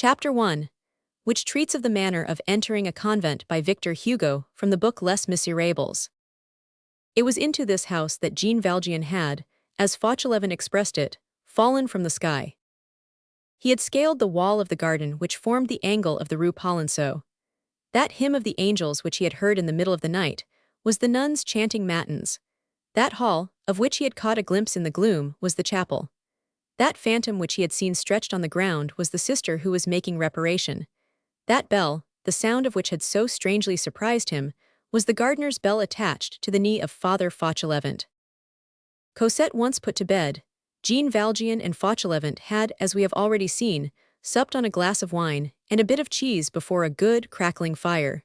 Chapter 1, which treats of the manner of entering a convent by Victor Hugo from the book Les Miserables. It was into this house that Jean Valjean had, as Fauchelevent expressed it, fallen from the sky. He had scaled the wall of the garden which formed the angle of the Rue Polonceau. That hymn of the angels which he had heard in the middle of the night was the nuns chanting matins. That hall, of which he had caught a glimpse in the gloom, was the chapel. That phantom which he had seen stretched on the ground was the sister who was making reparation. That bell, the sound of which had so strangely surprised him, was the gardener's bell attached to the knee of Father Fauchelevent. Cosette once put to bed, Jean Valjean and Fauchelevent had, as we have already seen, supped on a glass of wine and a bit of cheese before a good, crackling fire.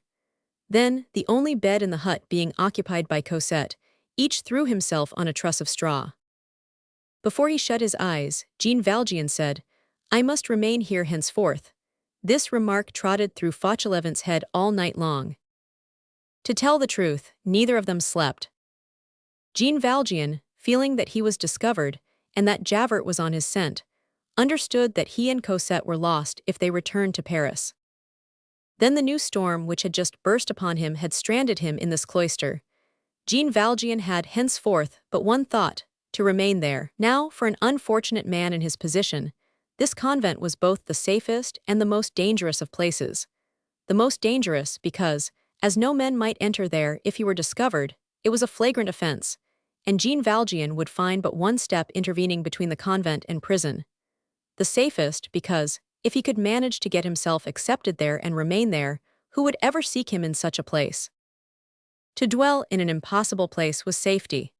Then, the only bed in the hut being occupied by Cosette, each threw himself on a truss of straw. Before he shut his eyes, Jean Valjean said, "I must remain here henceforth." This remark trotted through Fauchelevent's head all night long. To tell the truth, neither of them slept. Jean Valjean, feeling that he was discovered, and that Javert was on his scent, understood that he and Cosette were lost if they returned to Paris. Then the new storm which had just burst upon him had stranded him in this cloister. Jean Valjean had henceforth but one thought, to remain there. Now, for an unfortunate man in his position, this convent was both the safest and the most dangerous of places. The most dangerous because, as no man might enter there if he were discovered, it was a flagrant offense, and Jean Valjean would find but one step intervening between the convent and prison. The safest because, if he could manage to get himself accepted there and remain there, who would ever seek him in such a place? To dwell in an impossible place was safety.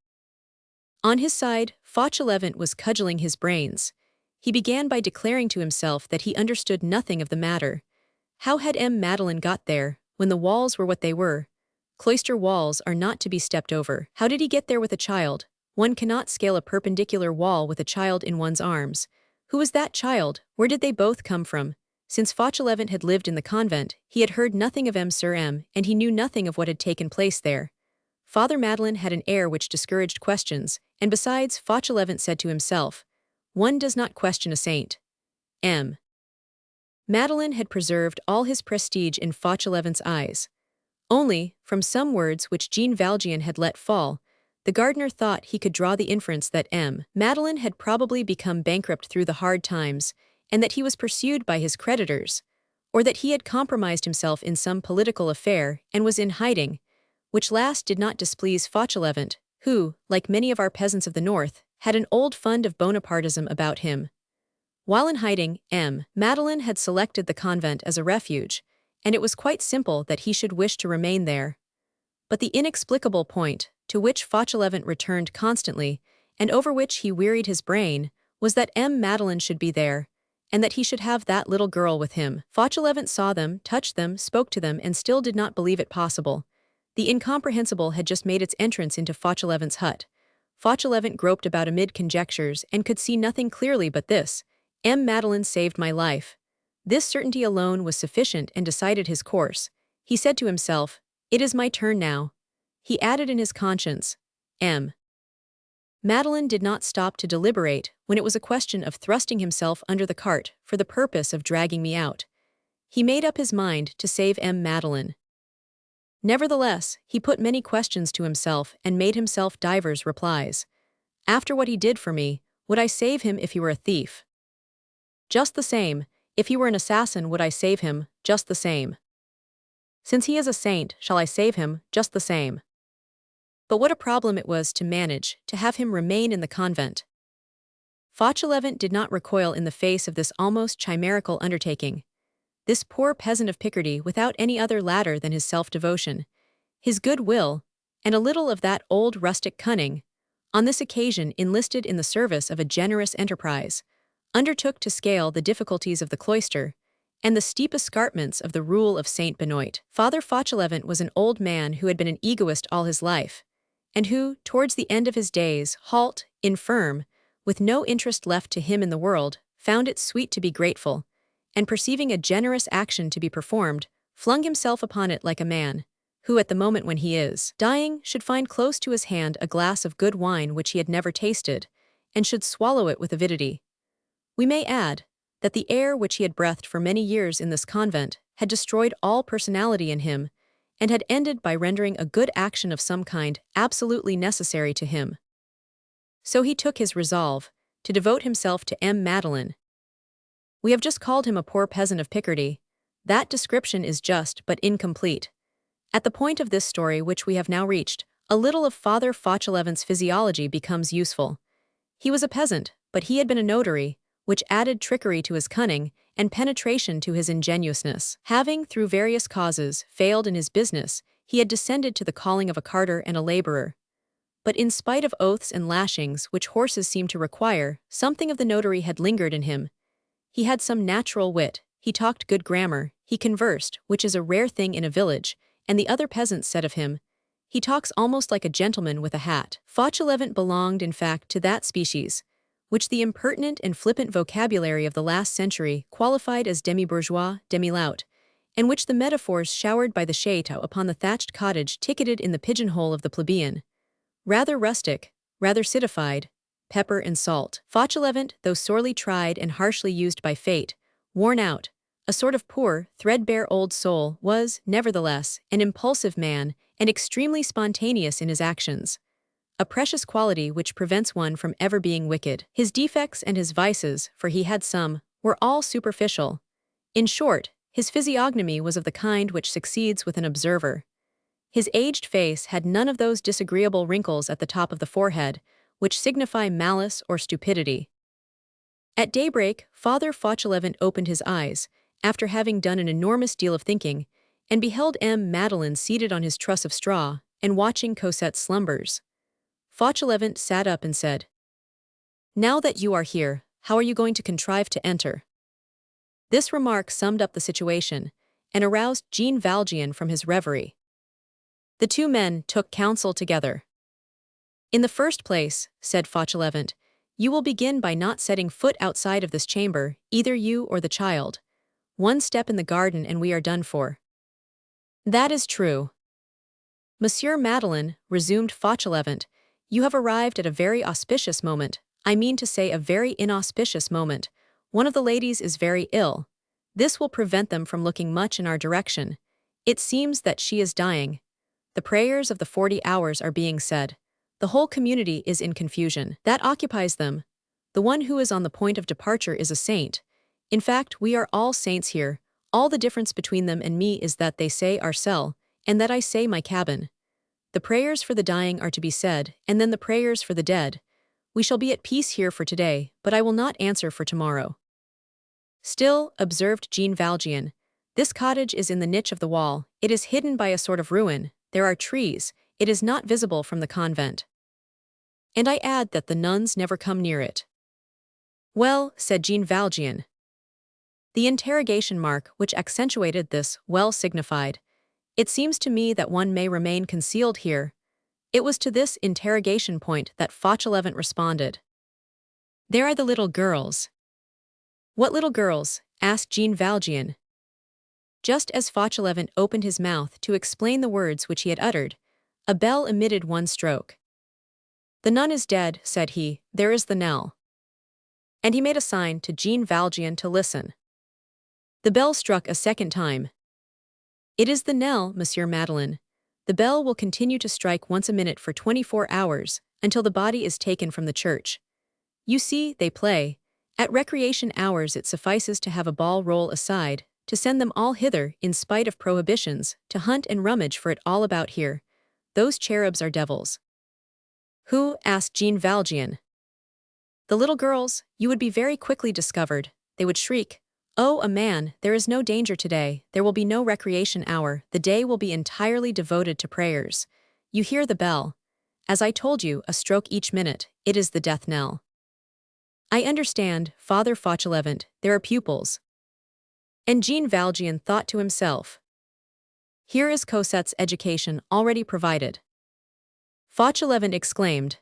On his side, Fauchelevent was cudgelling his brains. He began by declaring to himself that he understood nothing of the matter. How had Madeleine got there, when the walls were what they were? Cloister walls are not to be stepped over. How did he get there with a child? One cannot scale a perpendicular wall with a child in one's arms. Who was that child? Where did they both come from? Since Fauchelevent had lived in the convent, he had heard nothing of and he knew nothing of what had taken place there. Father Madeleine had an air which discouraged questions, and besides, Fauchelevent said to himself, "One does not question a saint." Madeleine had preserved all his prestige in Fauchelevent's eyes. Only, from some words which Jean Valjean had let fall, the gardener thought he could draw the inference that Madeleine had probably become bankrupt through the hard times, and that he was pursued by his creditors, or that he had compromised himself in some political affair and was in hiding, which last did not displease Fauchelevent, who, like many of our peasants of the north, had an old fund of Bonapartism about him. While in hiding, Madeleine had selected the convent as a refuge, and it was quite simple that he should wish to remain there. But the inexplicable point, to which Fauchelevent returned constantly, and over which he wearied his brain, was that Madeleine should be there, and that he should have that little girl with him. Fauchelevent saw them, touched them, spoke to them, and still did not believe it possible. The incomprehensible had just made its entrance into Fauchelevent's hut. Fauchelevent groped about amid conjectures and could see nothing clearly but this: Madeleine saved my life. This certainty alone was sufficient and decided his course. He said to himself, "It is my turn now." He added in his conscience, Madeleine did not stop to deliberate when it was a question of thrusting himself under the cart for the purpose of dragging me out. He made up his mind to save Madeleine. Nevertheless, he put many questions to himself and made himself divers replies. After what he did for me, would I save him if he were a thief? Just the same, if he were an assassin would I save him, just the same. Since he is a saint, shall I save him, just the same. But what a problem it was to manage, to have him remain in the convent. Fauchelevent did not recoil in the face of this almost chimerical undertaking. This poor peasant of Picardy without any other ladder than his self-devotion, his good will, and a little of that old rustic cunning, on this occasion enlisted in the service of a generous enterprise, undertook to scale the difficulties of the cloister and the steep escarpments of the Rule of Saint Benoit. Father Fauchelevent was an old man who had been an egoist all his life, and who, towards the end of his days, halt, infirm, with no interest left to him in the world, found it sweet to be grateful, and perceiving a generous action to be performed, flung himself upon it like a man, who at the moment when he is dying should find close to his hand a glass of good wine which he had never tasted, and should swallow it with avidity. We may add, that the air which he had breathed for many years in this convent had destroyed all personality in him, and had ended by rendering a good action of some kind absolutely necessary to him. So he took his resolve to devote himself to M. Madeleine. We have just called him a poor peasant of Picardy. That description is just but incomplete. At the point of this story which we have now reached, a little of Father Fauchelevent's physiology becomes useful. He was a peasant, but he had been a notary, which added trickery to his cunning and penetration to his ingenuousness. Having, through various causes, failed in his business, he had descended to the calling of a carter and a laborer. But in spite of oaths and lashings which horses seem to require, something of the notary had lingered in him. He had some natural wit, he talked good grammar, he conversed, which is a rare thing in a village, and the other peasants said of him, "He talks almost like a gentleman with a hat." Fauchelevent belonged, in fact, to that species, which the impertinent and flippant vocabulary of the last century qualified as demi-bourgeois, demi-lout, and which the metaphors showered by the château upon the thatched cottage ticketed in the pigeonhole of the plebeian. Rather rustic, rather citified, pepper and salt. Fauchelevent, though sorely tried and harshly used by fate, worn out, a sort of poor, threadbare old soul, was, nevertheless, an impulsive man and extremely spontaneous in his actions, a precious quality which prevents one from ever being wicked. His defects and his vices, for he had some, were all superficial. In short, his physiognomy was of the kind which succeeds with an observer. His aged face had none of those disagreeable wrinkles at the top of the forehead, which signify malice or stupidity. At daybreak, Father Fauchelevent opened his eyes, after having done an enormous deal of thinking, and beheld M. Madeleine seated on his truss of straw, and watching Cosette's slumbers. Fauchelevent sat up and said, "Now that you are here, how are you going to contrive to enter?" This remark summed up the situation, and aroused Jean Valjean from his reverie. The two men took counsel together. "In the first place," said Fauchelevent, "you will begin by not setting foot outside of this chamber, either you or the child. One step in the garden and we are done for." "That is true." "Monsieur Madeleine," resumed Fauchelevent, "you have arrived at a very auspicious moment, I mean to say a very inauspicious moment. One of the ladies is very ill. This will prevent them from looking much in our direction. It seems that she is dying. The prayers of the 40 hours are being said. The whole community is in confusion. That occupies them. The one who is on the point of departure is a saint. In fact, we are all saints here. All the difference between them and me is that they say our cell, and that I say my cabin. The prayers for the dying are to be said, and then the prayers for the dead. We shall be at peace here for today, but I will not answer for tomorrow." "Still," observed Jean Valjean, "this cottage is in the niche of the wall, it is hidden by a sort of ruin, there are trees, it is not visible from the convent. And I add that the nuns never come near it." "Well," said Jean Valjean. The interrogation mark which accentuated this well signified, "It seems to me that one may remain concealed here." It was to this interrogation point that Fauchelevent responded. "There are the little girls." "What little girls?" asked Jean Valjean. Just as Fauchelevent opened his mouth to explain the words which he had uttered, a bell emitted one stroke. "The nun is dead," said he, "there is the knell." And he made a sign to Jean Valjean to listen. The bell struck a second time. "It is the knell, Monsieur Madeleine. The bell will continue to strike once a minute for 24 hours, until the body is taken from the church. You see, they play. At recreation hours it suffices to have a ball roll aside, to send them all hither, in spite of prohibitions, to hunt and rummage for it all about here. Those cherubs are devils." "Who?" asked Jean Valjean. "The little girls. You would be very quickly discovered. They would shriek, 'Oh, a man, there is no danger today, there will be no recreation hour, the day will be entirely devoted to prayers.' You hear the bell. As I told you, a stroke each minute, it is the death knell." "I understand, Father Fauchelevent, there are pupils." And Jean Valjean thought to himself, "Here is Cosette's education already provided." Fauchelevent exclaimed,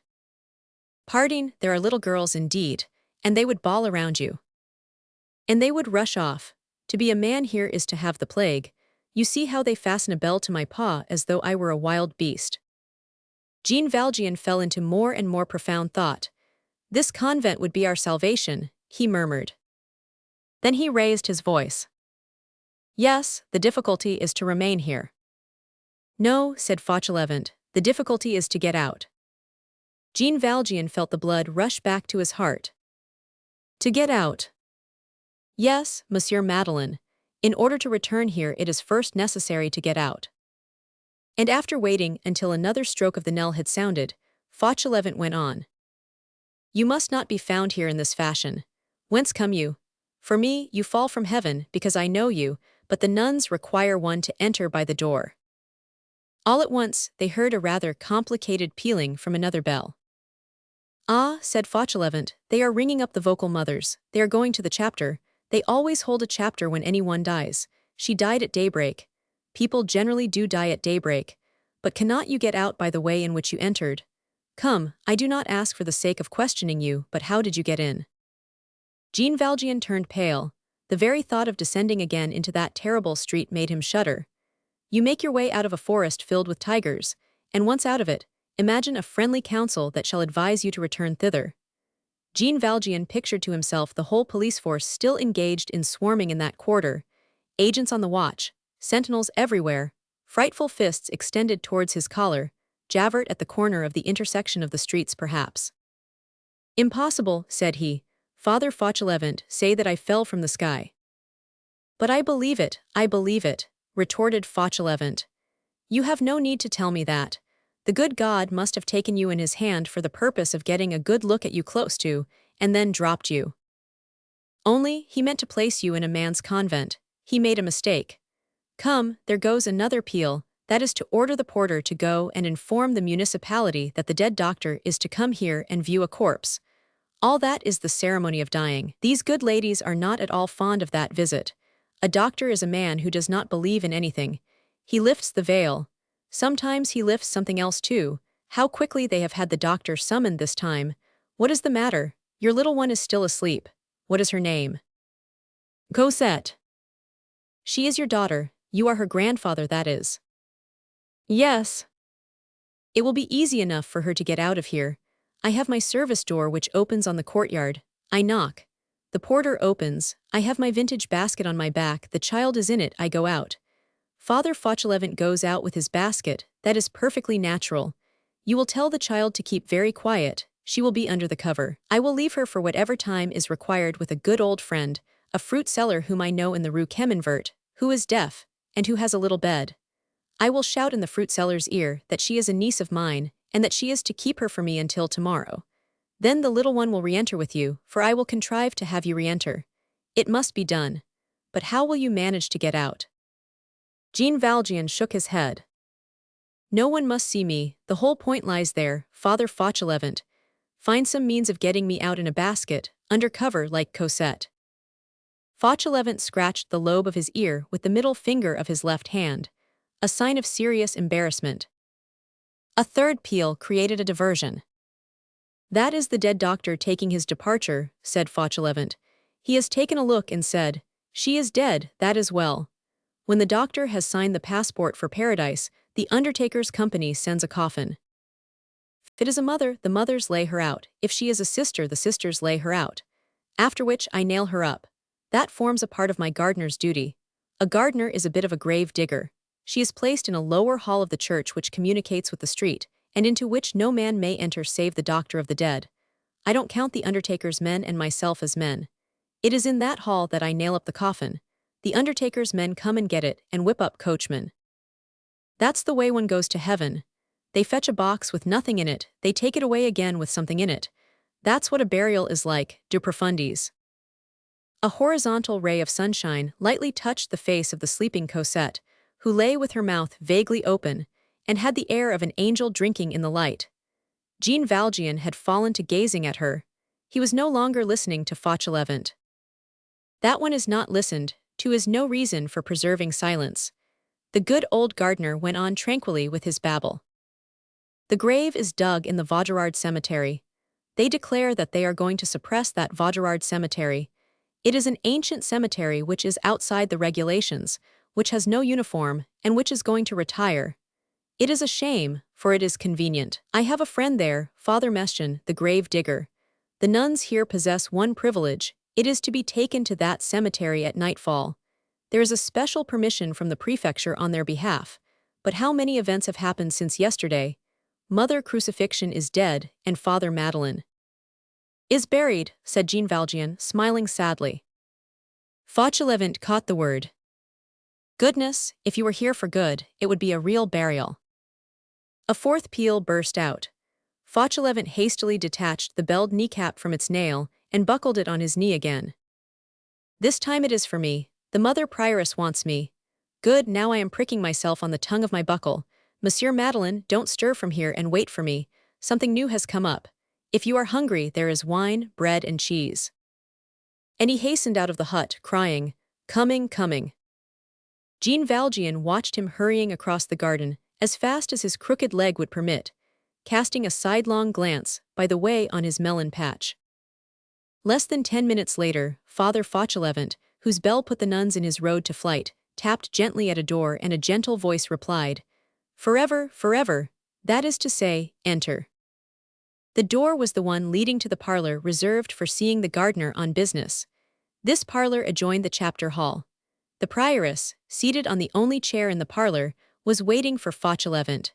"Pardon, there are little girls indeed, and they would bawl around you. And they would rush off. To be a man here is to have the plague. You see how they fasten a bell to my paw as though I were a wild beast." Jean Valjean fell into more and more profound thought. "This convent would be our salvation," he murmured. Then he raised his voice. Yes, the difficulty is to remain here. No, said Fauchelevent, the difficulty is to get out. Jean Valjean felt the blood rush back to his heart. To get out. Yes, Monsieur Madeleine. In order to return here it is first necessary to get out. And after waiting until another stroke of the knell had sounded, Fauchelevent went on. You must not be found here in this fashion. Whence come you? For me, you fall from heaven, because I know you, but the nuns require one to enter by the door. All at once, they heard a rather complicated pealing from another bell. Ah, said Fauchelevent, they are ringing up the vocal mothers. They are going to the chapter. They always hold a chapter when anyone dies. She died at daybreak. People generally do die at daybreak. But cannot you get out by the way in which you entered? Come, I do not ask for the sake of questioning you, but how did you get in? Jean Valjean turned pale. The very thought of descending again into that terrible street made him shudder. You make your way out of a forest filled with tigers, and once out of it, imagine a friendly council that shall advise you to return thither. Jean Valjean pictured to himself the whole police force still engaged in swarming in that quarter, agents on the watch, sentinels everywhere, frightful fists extended towards his collar, Javert at the corner of the intersection of the streets perhaps. Impossible, said he. Father Fauchelevent, say that I fell from the sky. But I believe it, retorted Fauchelevent. You have no need to tell me that. The good God must have taken you in his hand for the purpose of getting a good look at you close to, and then dropped you. Only, he meant to place you in a man's convent. He made a mistake. Come, there goes another peal, that is to order the porter to go and inform the municipality that the dead doctor is to come here and view a corpse. All that is the ceremony of dying. These good ladies are not at all fond of that visit. A doctor is a man who does not believe in anything. He lifts the veil. Sometimes he lifts something else too. How quickly they have had the doctor summoned this time. What is the matter? Your little one is still asleep. What is her name? Cosette. She is your daughter. You are her grandfather, that is. Yes. It will be easy enough for her to get out of here. I have my service door which opens on the courtyard. I knock. The porter opens. I have my vintage basket on my back. The child is in it. I go out. Father Fauchelevent goes out with his basket. That is perfectly natural. You will tell the child to keep very quiet. She will be under the cover. I will leave her for whatever time is required with a good old friend, a fruit seller whom I know in the Rue Cheminvert, who is deaf, and who has a little bed. I will shout in the fruit seller's ear that she is a niece of mine, and that she is to keep her for me until tomorrow. Then the little one will re-enter with you, for I will contrive to have you re-enter. It must be done. But how will you manage to get out? Jean Valjean shook his head. No one must see me, the whole point lies there, Father Fauchelevent. Find some means of getting me out in a basket, under cover like Cosette. Fauchelevent scratched the lobe of his ear with the middle finger of his left hand, a sign of serious embarrassment. A third peal created a diversion. That is the dead doctor taking his departure, said Fauchelevent. He has taken a look and said, she is dead, that is well. When the doctor has signed the passport for paradise, the undertaker's company sends a coffin. If it is a mother, the mothers lay her out. If she is a sister, the sisters lay her out. After which I nail her up. That forms a part of my gardener's duty. A gardener is a bit of a grave digger. She is placed in a lower hall of the church which communicates with the street, and into which no man may enter save the doctor of the dead. I don't count the undertaker's men and myself as men. It is in that hall that I nail up the coffin. The undertaker's men come and get it and whip up coachmen. That's the way one goes to heaven. They fetch a box with nothing in it, they take it away again with something in it. That's what a burial is like, de profundis. A horizontal ray of sunshine lightly touched the face of the sleeping Cosette, who lay with her mouth vaguely open, and had the air of an angel drinking in the light. Jean Valjean had fallen to gazing at her. He was no longer listening to Fauchelevent. That one is not listened to is no reason for preserving silence. The good old gardener went on tranquilly with his babble. The grave is dug in the Vaugirard cemetery. They declare that they are going to suppress that Vaugirard cemetery. It is an ancient cemetery which is outside the regulations, which has no uniform, and which is going to retire. It is a shame, for it is convenient. I have a friend there, Father Mestienne, the grave digger. The nuns here possess one privilege. It is to be taken to that cemetery at nightfall. There is a special permission from the prefecture on their behalf. But how many events have happened since yesterday? Mother Crucifixion is dead, and Father Madeleine is buried, said Jean Valjean, smiling sadly. Fauchelevent caught the word. Goodness, if you were here for good, it would be a real burial. A fourth peal burst out. Fauchelevent hastily detached the belled kneecap from its nail and buckled it on his knee again. This time it is for me. The mother prioress wants me. Good, now I am pricking myself on the tongue of my buckle. Monsieur Madeleine, don't stir from here and wait for me. Something new has come up. If you are hungry, there is wine, bread, and cheese. And he hastened out of the hut, crying, Coming, coming. Jean Valjean watched him hurrying across the garden as fast as his crooked leg would permit, casting a sidelong glance, by the way, on his melon patch. Less than 10 minutes later, Father Fauchelevent, whose bell put the nuns in his road to flight, tapped gently at a door and a gentle voice replied, Forever, forever, that is to say, enter. The door was the one leading to the parlor reserved for seeing the gardener on business. This parlor adjoined the chapter hall. The prioress, seated on the only chair in the parlor, was waiting for Fauchelevent.